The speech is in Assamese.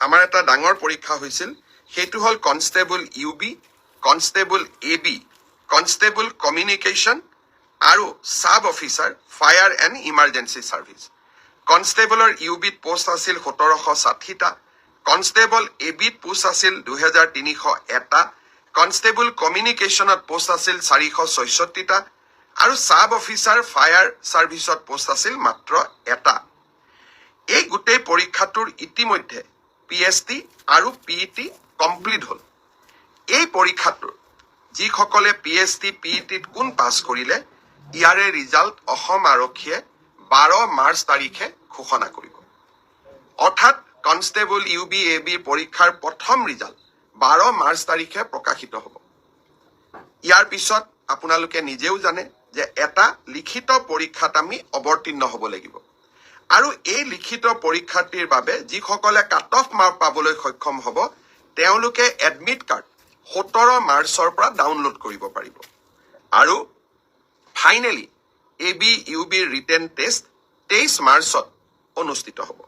আমাৰ এটা ডাঙৰ পৰীক্ষা হৈছিল, সেইটো হ'ল constable UB, constable AB, constable communication আৰু sub officer fire and emergency service. কনষ্টেবলৰ UBত পোষ্ট আছিল 1760টা, কনষ্টেবল ABত পোষ্ট আছিল 2301টা, কনষ্টেবল কমিউনিকেশ্যনত পোষ্ট আছিল 466টা আৰু সাব অফিচাৰ ফায়াৰ ছাৰ্ভিচত পোষ্ট আছিল মাত্ৰ এটা। এই গোটেই পৰীক্ষাটোৰ ইতিমধ্যে PST আৰু PET কমপ্লিট হ'ল। এই পৰীক্ষাটোৰ যিসকলে PST PETত কোন পাছ কৰিলে, ইয়াৰে ৰিজাল্ট অসম আৰক্ষীয়ে 12 মাৰ্চ তাৰিখে ঘোষণা কৰিব। অৰ্থাৎ কনষ্টেবল UB AB পৰীক্ষাৰ প্ৰথম ৰিজাল্ট 12 মাৰ্চ তাৰিখে প্ৰকাশিত হ'ব। ইয়াৰ পিছত আপোনালোকে নিজেও জানে যে এটা লিখিত পৰীক্ষাত আমি অৱতীৰ্ণ হ'ব লাগিব। আৰু এই লিখিত পৰীক্ষাটিৰ বাবে যিসকলে কাট অফ মাৰ্ক পাবলৈ সক্ষম হ'ব, তেওঁলোকে এডমিট কাৰ্ড 17 মাৰ্চৰ পৰা ডাউনলোড কৰিব পাৰিব। আৰু finally AB UB written test 23 মাৰ্চত অনুষ্ঠিত হ'ব।